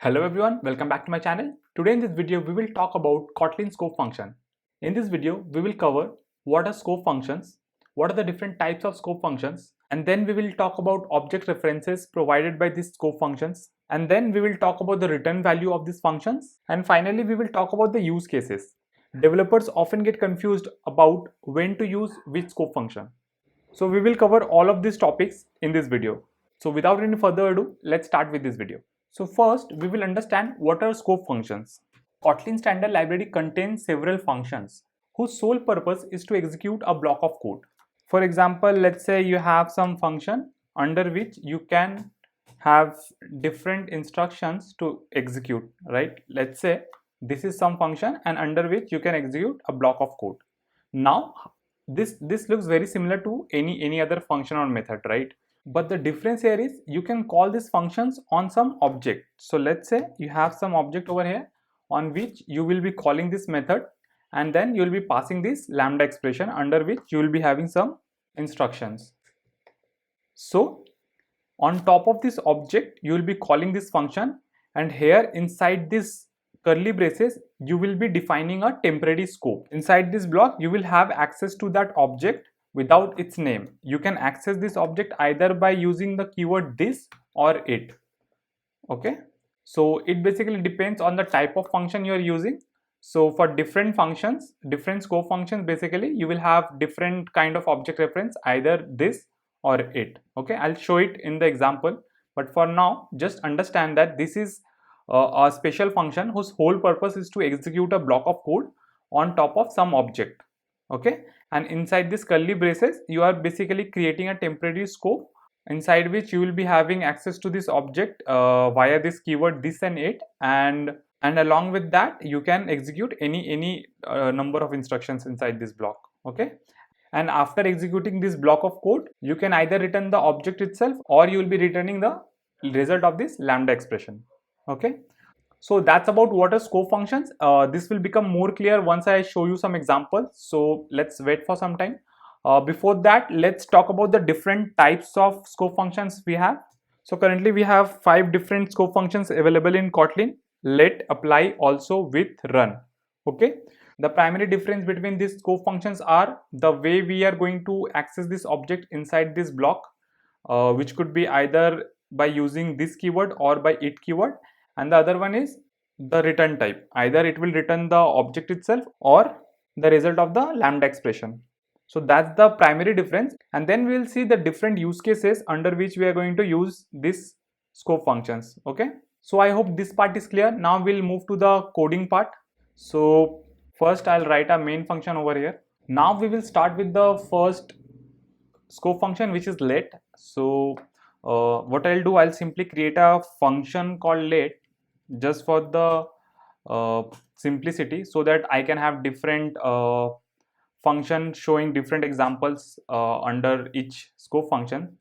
Hello everyone, welcome back to my channel. Today in this video, we will talk about Kotlin scope function. In this video, we will cover what are scope functions, what are the different types of scope functions, and then we will talk about object references provided by these scope functions, and then we will talk about the return value of these functions, and finally we will talk about the use cases. Developers often get confused about when to use which scope function. So we will cover all of these topics in this video. So without any further ado, let's start with this video. So first, we will understand what are scope functions. Kotlin standard library contains several functions whose sole purpose is to execute a block of code. For example, let's say you have some function under which you can have different instructions to execute, right? Let's say this is some function and under which you can execute a block of code. Now, this looks very similar to any other function or method, right? But the difference here is you can call these functions on some object. So let's say you have some object over here on which you will be calling this method, and then you will be passing this lambda expression under which you will be having some instructions. So on top of this object you will be calling this function, and here inside this curly braces you will be defining a temporary scope. Inside this block you will have access to that object without its name. You can access this object either by using the keyword this or it. Okay, so it basically depends on the type of function you are using. So for different functions, different scope functions, basically you will have different kind of object reference, either this or it. Okay, I'll show it in the example, but for now just understand that this is a special function whose whole purpose is to execute a block of code on top of some object. Okay, and inside this curly braces you are basically creating a temporary scope inside which you will be having access to this object via this keyword this and it, and along with that you can execute any number of instructions inside this block. Okay, and after executing this block of code you can either return the object itself or you will be returning the result of this lambda expression. Okay, so that's about what are scope functions. This will become more clear once I show you some examples, so let's wait for some time. Before that, let's talk about the different types of scope functions we have. So currently we have 5 different scope functions available in Kotlin: let, apply, also, with, run. Okay, the primary difference between these scope functions are the way we are going to access this object inside this block, which could be either by using this keyword or by it keyword, and the other one is the return type. Either it will return the object itself or the result of the lambda expression. So that's the primary difference, and then we will see the different use cases under which we are going to use this scope functions. Okay, so I hope this part is clear. Now we'll move to the coding part. So first I'll write a main function over here. Now we will start with the first scope function, which is let. So what I'll do, I'll simply create a function called let just for the simplicity, so that I can have different function showing different examples under each scope function.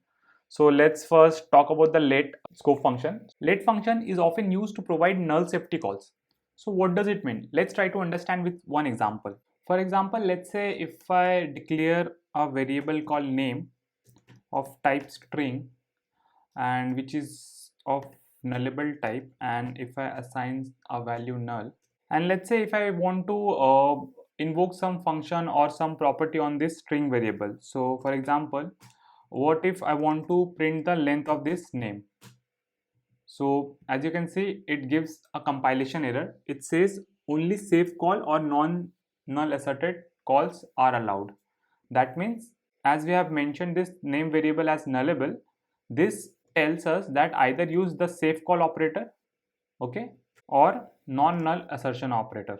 So let's first talk about the let scope function. Let function is often used to provide null safety calls. So what does it mean? Let's try to understand with one example. For example, let's say if I declare a variable called name of type string, and which is of nullable type, and if I assign a value null, and let's say if I want to invoke some function or some property on this string variable. So for example, what if I want to print the length of this name? So as you can see, it gives a compilation error. It says only safe call or non null asserted calls are allowed. That means, as we have mentioned this name variable as nullable, this tells us that either use the safe call operator, okay, or non null assertion operator,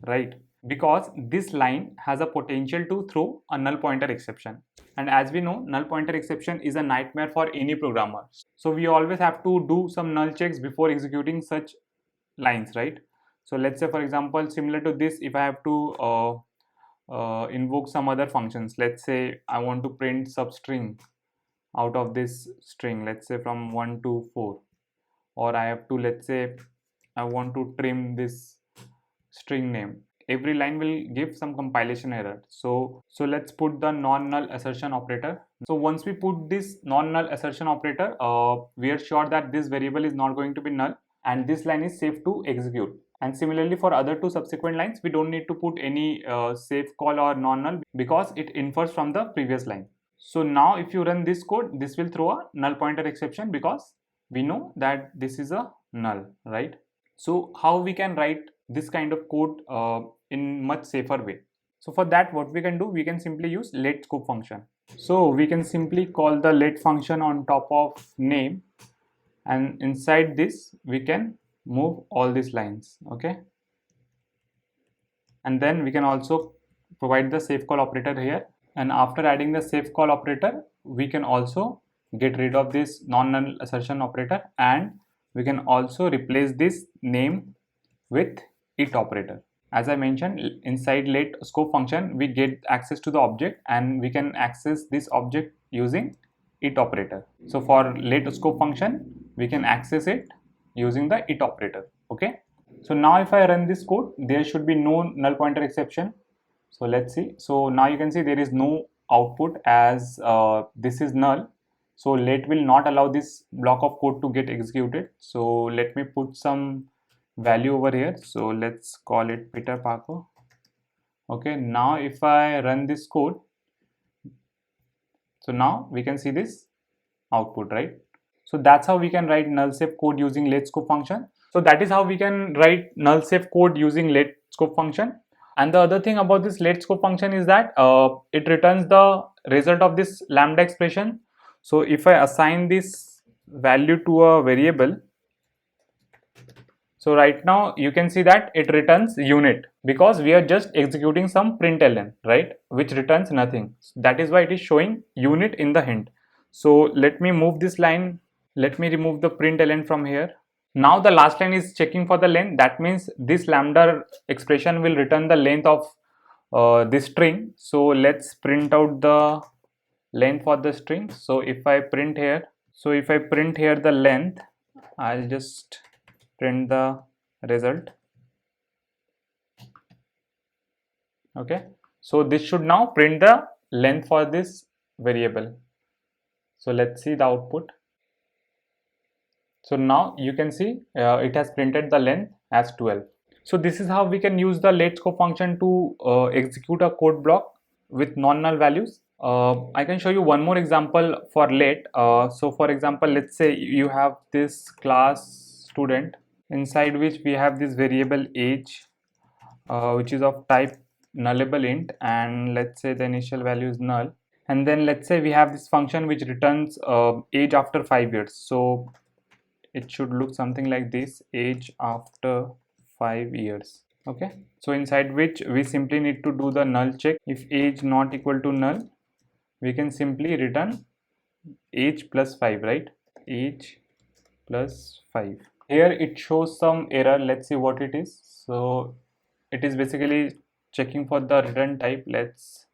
right? Because this line has a potential to throw a null pointer exception, and as we know, null pointer exception is a nightmare for any programmer. So we always have to do some null checks before executing such lines, right? So let's say, for example, similar to this, if I have to invoke some other functions, let's say I want to print substring out of this string, let's say from 1 to 4, or I have to, let's say I want to trim this string name. Every line will give some compilation error. So let's put the non-null assertion operator. So once we put this non-null assertion operator, we are sure that this variable is not going to be null. and this line is safe to execute. And similarly for other two subsequent lines, we don't need to put any safe call or non-null because it infers from the previous line. So now if you run this code, this will throw a null pointer exception because we know that this is a null, right? So how we can write this kind of code in much safer way? So for that, what we can do, we can simply use let scope function. So we can simply call the let function on top of name, and inside this we can move all these lines, okay? And then we can also provide the safe call operator here, and after adding the safe call operator, we can also get rid of this non-null assertion operator, and we can also replace this name with it operator. As I mentioned, inside let scope function we get access to the object, and we can access this object using it operator. So for let scope function we can access it using the it operator, okay? So now if I run this code, there should be no null pointer exception. So let's see. So now you can see there is no output as this is null. So let will not allow this block of code to get executed. So let me put some value over here. So let's call it Peter Parker. Okay, now if I run this code, so now we can see this output, right? So that's how we can write null safe code using let scope function. So that is how we can write null safe code using let scope function. And the other thing about this let scope function is that it returns the result of this lambda expression. So if I assign this value to a variable, so right now you can see that it returns unit because we are just executing some println, right, which returns nothing. That is why it is showing unit in the hint. So let me move this line. Let me remove the println from here. Now the last line is checking for the length. That means this lambda expression will return the length of this string. So let's print out the length for the string. So if I print here, the length, I'll just print the result. Okay, so this should now print the length for this variable. So let's see the output. So now you can see it has printed the length as 12. So this is how we can use the let scope function to execute a code block with non-null values. I can show you one more example for let. So for example, let's say you have this class student inside which we have this variable age which is of type nullable int, and let's say the initial value is null, and then let's say we have this function which returns age after 5 years. So it should look something like this, age after 5 years. Okay, so inside which we simply need to do the null check. If age not equal to null, we can simply return age plus 5, right? Age plus 5. Here it shows some error. Let's see what it is. So it is basically checking for the return type. Let's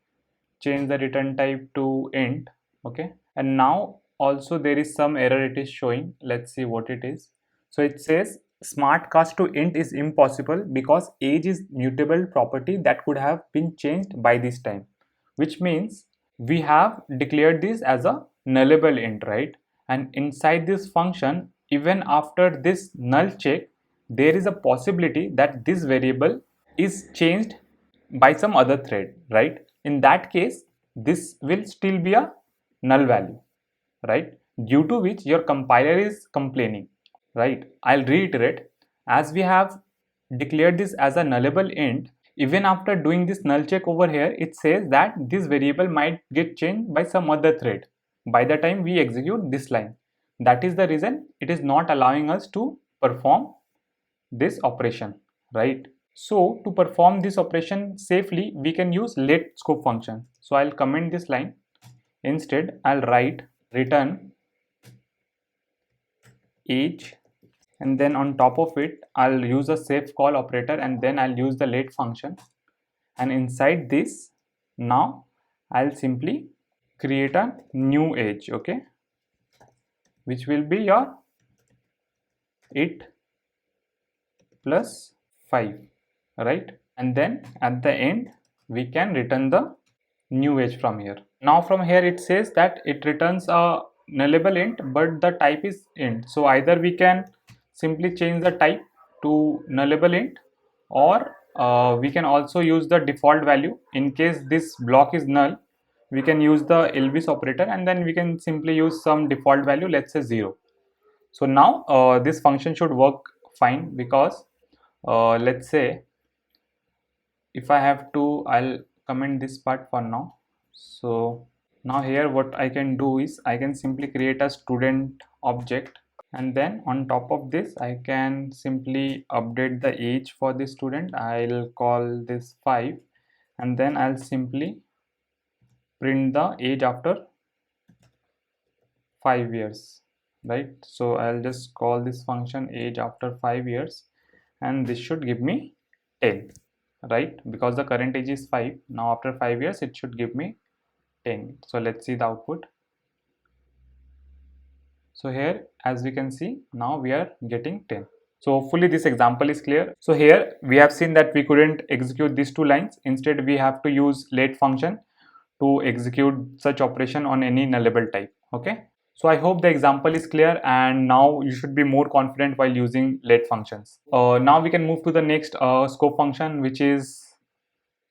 change the return type to int. Okay, and now also there is some error it is showing. Let's see what it is. So it says smart cast to int is impossible because age is mutable property that could have been changed by this time, which means we have declared this as a nullable int, right? And inside this function, even after this null check, there is a possibility that this variable is changed by some other thread, right? In that case, this will still be a null value, right? Due to which your compiler is complaining, right? I'll reiterate, as we have declared this as a nullable int, even after doing this null check over here, it says that this variable might get changed by some other thread by the time we execute this line. That is the reason it is not allowing us to perform this operation, right? So to perform this operation safely, we can use let scope function. So I'll comment this line. Instead, I'll write return age, and then on top of it I'll use a safe call operator, and then I'll use the let function, and inside this now I'll simply create a new age, okay, which will be your it plus 5, right? And then at the end we can return the new age from here. Now from here it says that it returns a nullable int but the type is int, so either we can simply change the type to nullable int, or we can also use the default value. In case this block is null, we can use the elvis operator, and then we can simply use some default value, let's say 0. So now this function should work fine, because let's say if I have to, I'll comment this part for now. So now here what I can do is I can simply create a student object, and then on top of this I can simply update the age for the student. I'll call this 5, and then I'll simply print the age after 5 years, right? So I'll just call this function age after 5 years, and this should give me 10, right? Because the current age is 5. Now after 5 years it should give me 10. So let's see the output. So here, as we can see, now we are getting 10. So hopefully this example is clear. So here we have seen that we couldn't execute these two lines. Instead we have to use let function to execute such operation on any nullable type. Okay, so I hope the example is clear, and now you should be more confident while using let functions. Now we can move to the next scope function, which is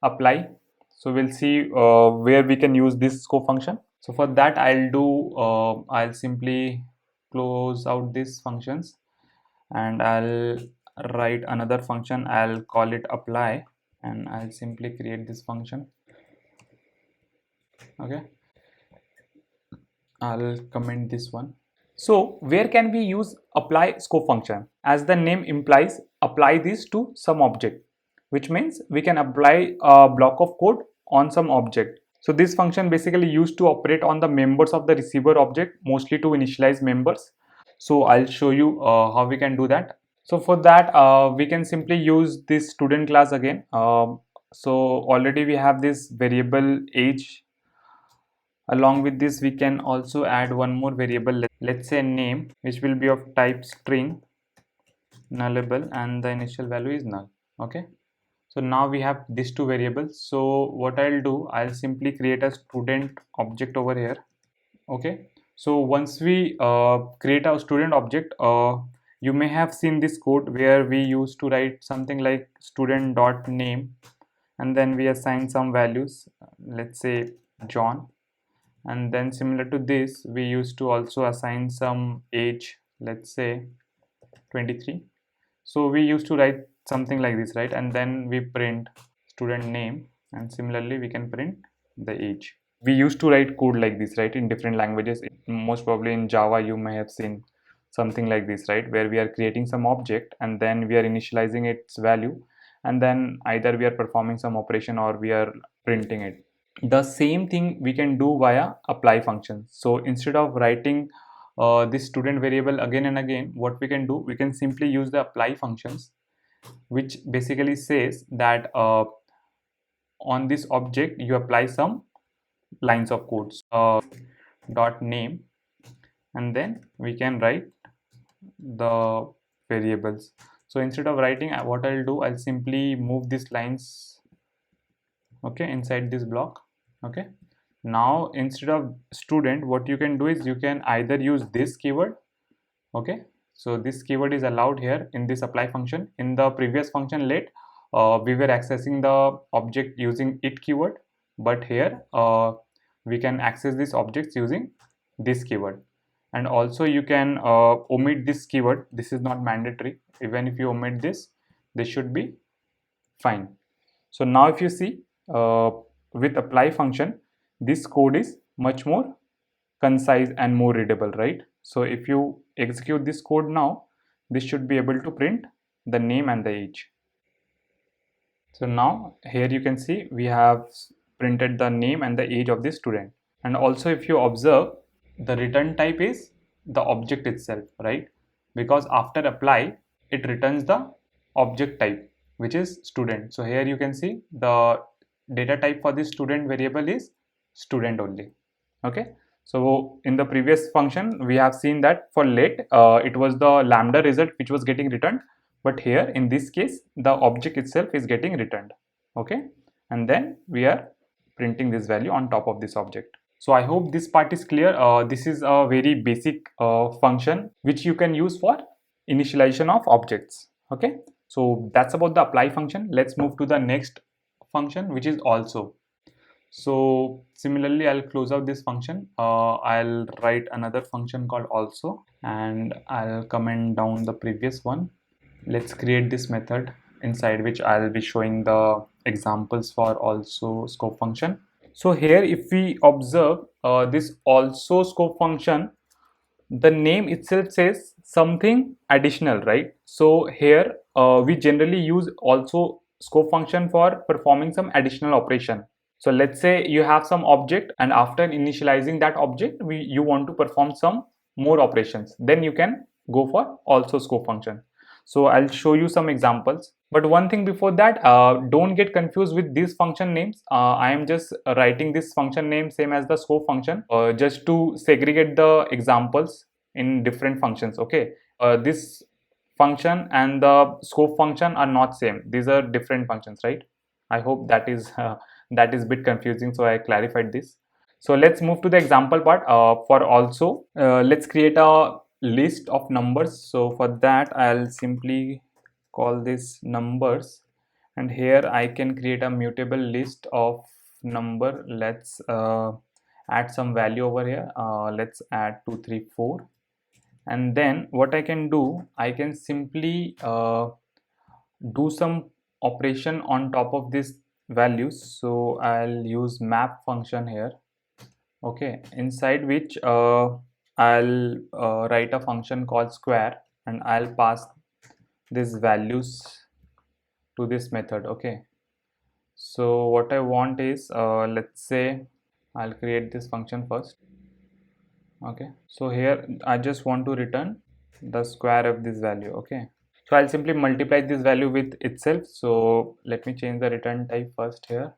apply. So we'll see where we can use this scope function. So for that I'll simply close out these functions, and I'll write another function. I'll call it apply, and I'll simply create this function. Okay, I'll comment this one. So where can we use apply scope function? As the name implies, apply this to some object, which means we can apply a block of code on some object. So this function basically used to operate on the members of the receiver object, mostly to initialize members. So I'll show you how we can do that. So for that we can simply use this student class again. So already we have this variable age. Along with this we can also add one more variable, let's say name, which will be of type string nullable, and the initial value is null. Okay, so now we have these two variables. So what I'll do, I'll simply create a student object over here. Okay, so once we create a student object, you may have seen this code where we used to write something like student.name, and then we assign some values, let's say John, and then similar to this we used to also assign some age, let's say 23. So we used to write something like this, right? And then we print student name, and similarly we can print the age. We used to write code like this, right, in different languages. Most probably in Java you may have seen something like this, right, where we are creating some object and then we are initializing its value, and then either we are performing some operation or we are printing it. The same thing we can do via apply function. So instead of writing this student variable again and again, what we can do, we can simply use the apply functions, which basically says that on this object you apply some lines of codes, dot name, and then we can write the variables. So instead of writing, what I'll do, I'll simply move these lines, okay, inside this block. Okay, now instead of student, what you can do is you can either use this keyword. Okay, so this keyword is allowed here in this apply function. In the previous function let, we were accessing the object using it keyword, but here we can access these objects using this keyword. And also you can omit this keyword. This is not mandatory. Even if you omit this, this should be fine. So now if you see, with apply function, this code is much more concise and more readable, right? So if you execute this code now, this should be able to print the name and the age. So now here you can see we have printed the name and the age of the student. And also if you observe, the return type is the object itself, right? Because after apply, it returns the object type, which is student. So here you can see the data type for this student variable is student only. Okay, so in the previous function we have seen that for let, it was the lambda result which was getting returned, but here in this case the object itself is getting returned. Okay, and then we are printing this value on top of this object. So I hope this part is clear. This is a very basic function which you can use for initialization of objects. Okay, so that's about the apply function. Let's move to the next function, which is also. So similarly, I'll close out this function. I'll write another function called also, and I'll comment down the previous one. Let's create this method inside which I'll be showing the examples for also scope function. So here, if we observe this also scope function, the name itself says something additional, right? So here we generally use also scope function for performing some additional operation. So let's say you have some object, and after initializing that object, you want to perform some more operations, then you can go for also scope function. So I'll show you some examples, but one thing before that, don't get confused with these function names. I am just writing this function name same as the scope function just to segregate the examples in different functions. Okay, this function and the scope function are not same, these are different functions, right? I hope that is that is a bit confusing, so I clarified this. So let's move to the example part. For also, let's create a list of numbers. So for that, I'll simply call this numbers, and here I can create a mutable list of number. Let's add some value over here. Let's add 2 3 4, and then what I can do, I can simply do some operation on top of this values. So I'll use map function here. Okay, inside which I'll write a function called square, and I'll pass these values to this method. Okay, so what I want is let's say I'll create this function first. Okay, so here I just want to return the square of this value. Okay, so I'll simply multiply this value with itself. So let me change the return type first here.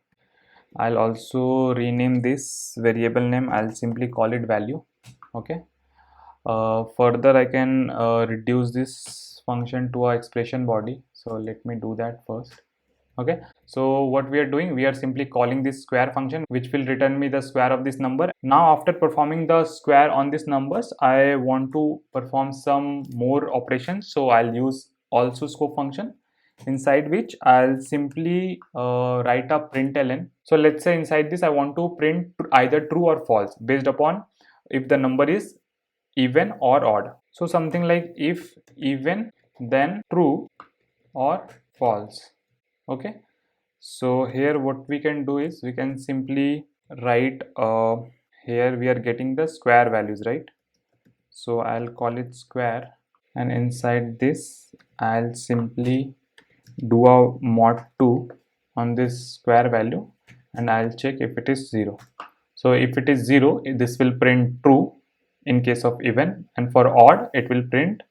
I'll also rename this variable name. I'll simply call it value. Okay, further I can reduce this function to a expression body. So let me do that first. Okay, so what we are doing, we are simply calling this square function, which will return me the square of this number. Now after performing the square on these numbers, I want to perform some more operations. So I'll use also scope function, inside which I'll simply write a println. So let's say inside this I want to print either true or false based upon if the number is even or odd. So something like if even, then true or false. Okay, so here what we can do is we can simply write here we are getting the square values, right? So I'll call it square, and inside this I'll simply do a mod 2 on this square value, and I'll check if it is 0. So if it is 0, this will print true in case of even, and for odd it will print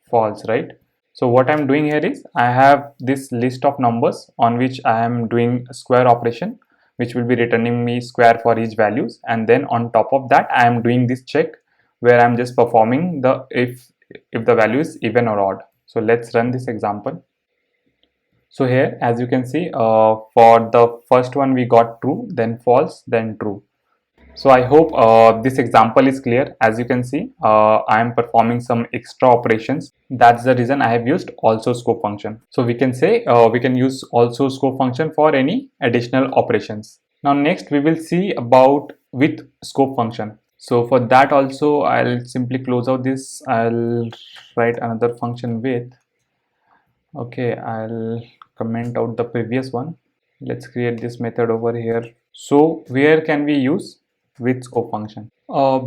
false, right? So what I'm doing here is I have this list of numbers on which I am doing a square operation, which will be returning me square for each values, and then on top of that I am doing this check where I'm just performing the if the value is even or odd. So let's run this example. So here, as you can see, for the first one we got true, then false, then true. So I hope this example is clear. As you can see, I am performing some extra operations. That's the reason I have used also scope function. So we can say we can use also scope function for any additional operations. Now next we will see about with scope function. So for that also I'll simply close out this. I'll write another function with. Okay, I'll comment out the previous one. Let's create this method over here. So where can we use with scope function?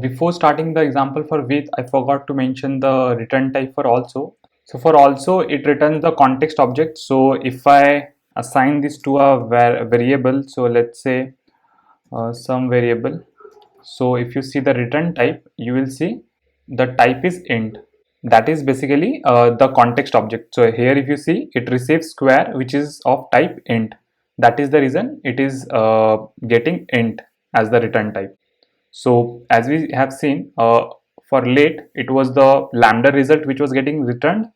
Before starting the example for with, I forgot to mention the return type for also. So for also, it returns the context object. So if I assign this to a variable, so let's say some variable. So if you see the return type, you will see the type is int. That is basically the context object. So here if you see, it receives square which is of type int. That is the reason it is getting int as the return type. So as we have seen, for late it was the lambda result which was getting returned,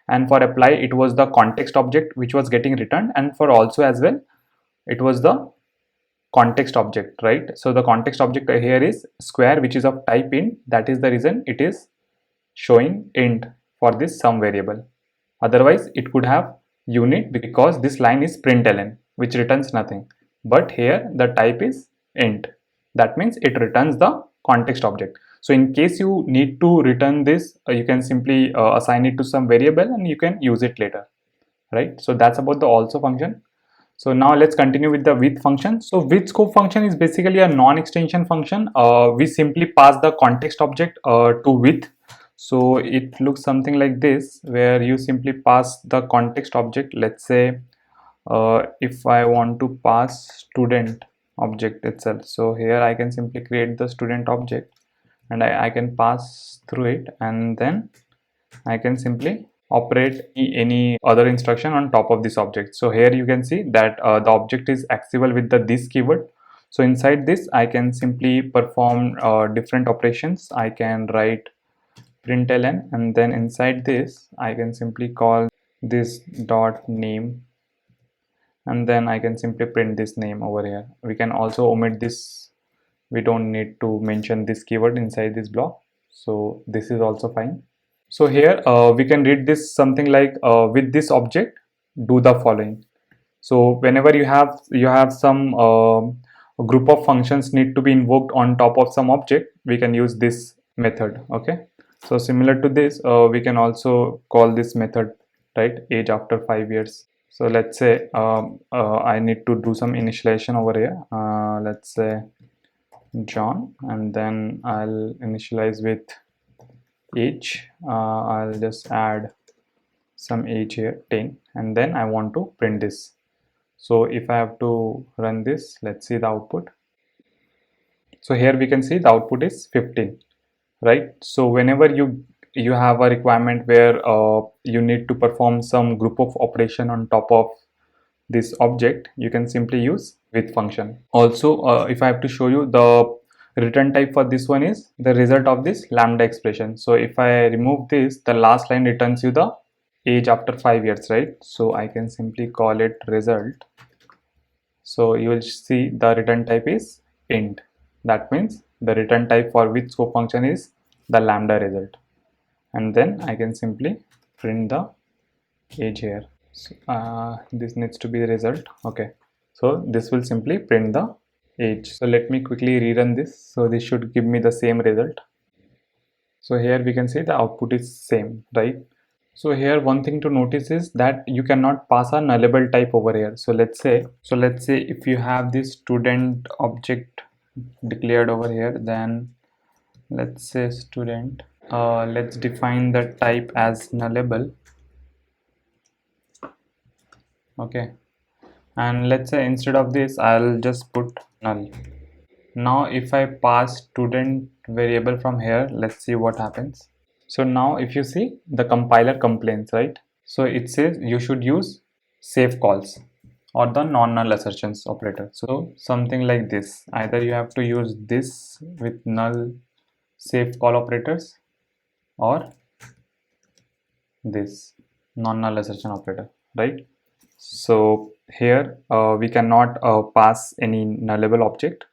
and for apply it was the context object which was getting returned, and for also as well it was the context object, right? So the context object here is square which is of type int. That is the reason it is showing int for this sum variable. Otherwise it could have unit because this line is println, which returns nothing. But here the type is int. That means it returns the context object. So in case you need to return this, you can simply assign it to some variable and you can use it later, right? So that's about the also function. So now let's continue with the with function. So with scope function is basically a non-extension function. We simply pass the context object to with. So it looks something like this, where you simply pass the context object. Let's say if I want to pass student object itself, so here I can simply create the student object and I can pass through it, and then I can simply operate any other instruction on top of this object. So here you can see that the object is accessible with the this keyword. So inside this I can simply perform different operations. I can write println, and then inside this I can simply call this dot name, and then I can simply print this name over here. We can also omit this. We don't need to mention this keyword inside this block, so this is also fine. So here we can read this something like with this object do the following. So whenever you have some group of functions need to be invoked on top of some object, we can use this method. Okay, so similar to this we can also call this method, right, age after 5 years. So let's say I need to do some initialization over here. Let's say John, and then I'll initialize with age. I'll just add some age here, 10, and then I want to print this. So if I have to run this, let's see the output. So here we can see the output is 15, right? So whenever you have a requirement where you need to perform some group of operation on top of this object, you can simply use with function. Also if I have to show you, the return type for this one is the result of this lambda expression. So if I remove this, the last line returns you the age after 5 years, right? So I can simply call it result. So you will see the return type is int. That means the return type for with scope function is the lambda result, and then I can simply print the age here. So, this needs to be the result. Okay, so this will simply print the age. So let me quickly rerun this. So this should give me the same result. So here we can see the output is same, right? So here one thing to notice is that you cannot pass a nullable type over here. So let's say if you have this student object declared over here, then let's say student, let's define the type as nullable. Okay, and let's say instead of this I'll just put null. Now if I pass student variable from here, let's see what happens. So now if you see, the compiler complains, right? So it says you should use safe calls or the non-null assertions operator. So something like this, either you have to use this with null safe call operators or this non-null assertion operator, right? So here we cannot pass any nullable object,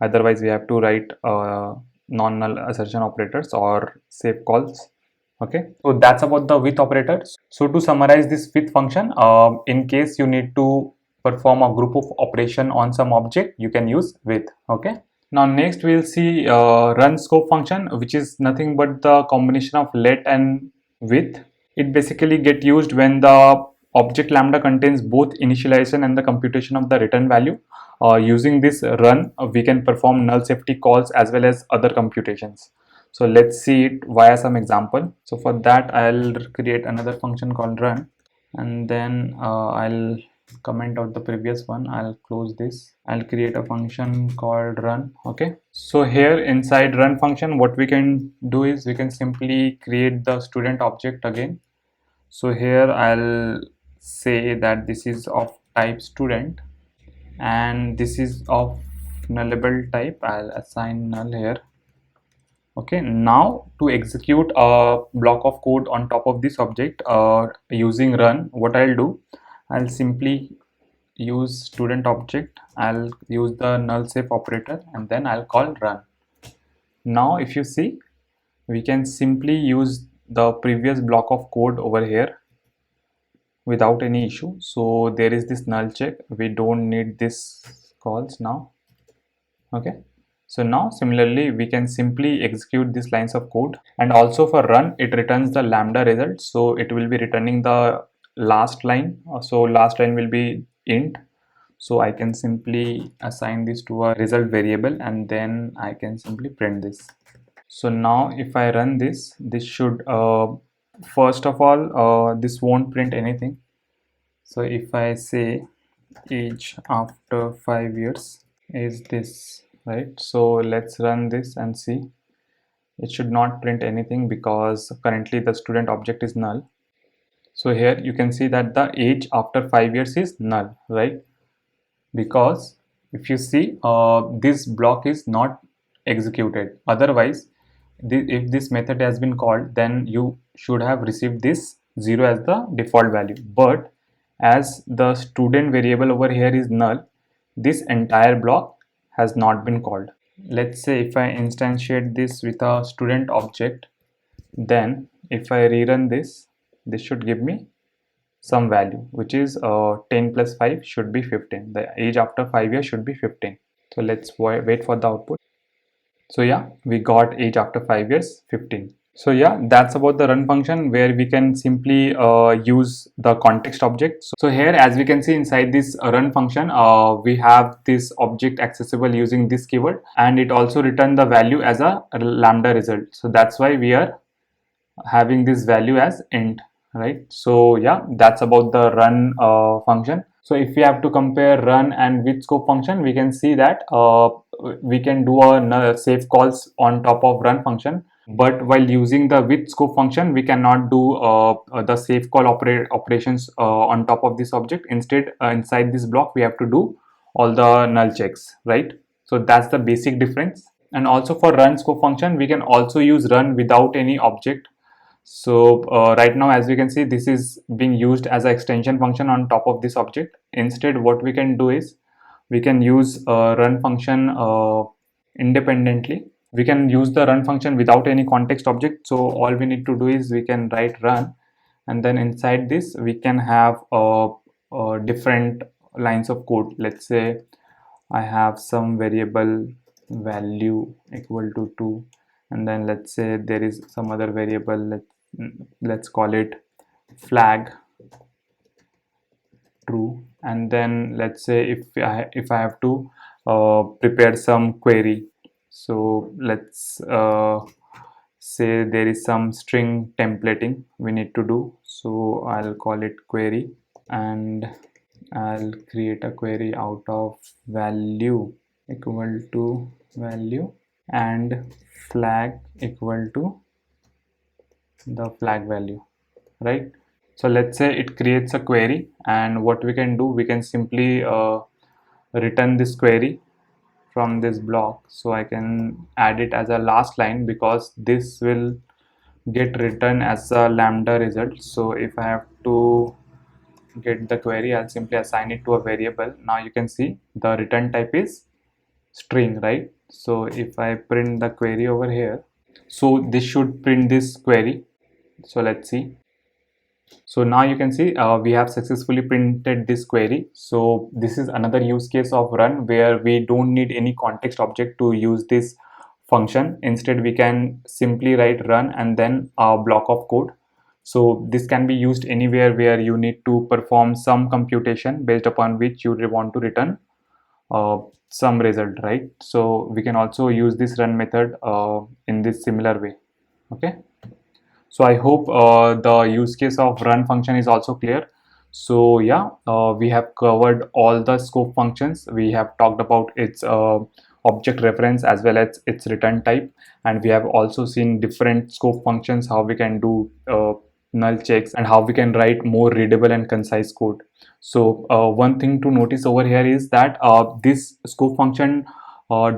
otherwise we have to write non-null assertion operators or safe calls. Okay, so that's about the with operators. So to summarize this with function, in case you need to perform a group of operation on some object, you can use with. Okay, now next we'll see run scope function, which is nothing but the combination of let and with. It basically get used when the object lambda contains both initialization and the computation of the return value. Using this run, we can perform null safety calls as well as other computations. So let's see it via some example. So for that I'll create another function called run, and then I'll comment out the previous one. I'll close this. I'll create a function called run. Okay, so here inside run function, what we can do is we can simply create the student object again. So here I'll say that this is of type student and this is of nullable type. I'll assign null here. Okay, now to execute a block of code on top of this object using run, what I'll do, I'll simply use student object, I'll use the null safe operator, and then I'll call run. Now if you see, we can simply use the previous block of code over here without any issue. So there is this null check, we don't need this calls now. Okay, so now similarly we can simply execute these lines of code, and also for run it returns the lambda result, so it will be returning the last line. So last line will be int, so I can simply assign this to a result variable and then I can simply print this. So now if I run this, this should first of all this won't print anything. So if I say age after 5 years is this, right? So let's run this and see. It should not print anything because currently the student object is null. So here you can see that the age after 5 years is null, right? Because if you see this block is not executed. Otherwise, if this method has been called, then you should have received this 0 as the default value. But as the student variable over here is null, this entire block has not been called. Let's say if I instantiate this with a student object, then if I rerun this, this should give me some value, which is 10 plus 5 should be 15. The age after 5 years should be 15. So let's wait for the output. So yeah, we got age after 5 years 15. So yeah, that's about the run function, where we can simply use the context object. So here, as we can see inside this run function, we have this object accessible using this keyword, and it also return the value as a lambda result. So that's why we are having this value as int, right? So yeah, that's about the run function. So if we have to compare run and with scope function, we can see that we can do a save calls on top of run function, but while using the with scope function, we cannot do the save call operations on top of this object. Instead, inside this block, we have to do all the null checks, right? So that's the basic difference. And also for run scope function, we can also use run without any object. So right now, as we can see, this is being used as an extension function on top of this object. Instead, what we can do is we can use run function independently. We can use the run function without any context object. So all we need to do is we can write run, and then inside this we can have different lines of code. Let's say I have some variable value equal to 2, and then let's say there is some other variable, let's call it flag true, and then let's say if I have to prepare some query. So let's say there is some string templating we need to do. So I'll call it query, and I'll create a query out of value equal to value and flag equal to the flag value, right? So let's say it creates a query, and what we can do, we can simply return this query from this block. So I can add it as a last line because this will get written as a lambda result. So if I have to get the query, I'll simply assign it to a variable. Now you can see the return type is string, right? So if I print the query over here, so this should print this query. So let's see. So now you can see we have successfully printed this query. So this is another use case of run where we don't need any context object to use this function. Instead, we can simply write run and then a block of code. So this can be used anywhere where you need to perform some computation based upon which you want to return some result, right? So we can also use this run method in this similar way. Okay. So I hope the use case of run function is also clear. So yeah, we have covered all the scope functions. We have talked about its object reference as well as its return type, and we have also seen different scope functions, how we can do null checks and how we can write more readable and concise code. So one thing to notice over here is that this scope function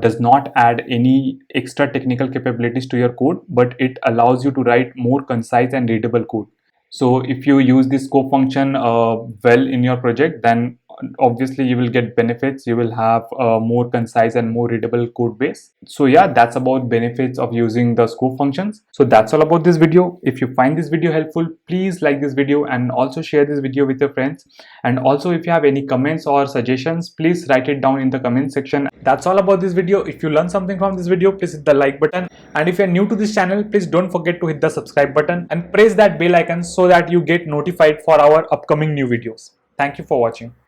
does not add any extra technical capabilities to your code, but it allows you to write more concise and readable code. So if you use this scope function well in your project, then obviously you will get benefits. You will have a more concise and more readable code base. So yeah, that's about benefits of using the scope functions. So that's all about this video. If you find this video helpful, please like this video and also share this video with your friends. And also, if you have any comments or suggestions, please write it down in the comment section. That's all about this video. If you learned something from this video, please hit the like button. And if you're new to this channel, please don't forget to hit the subscribe button and press that bell icon so that you get notified for our upcoming new videos. Thank you for watching.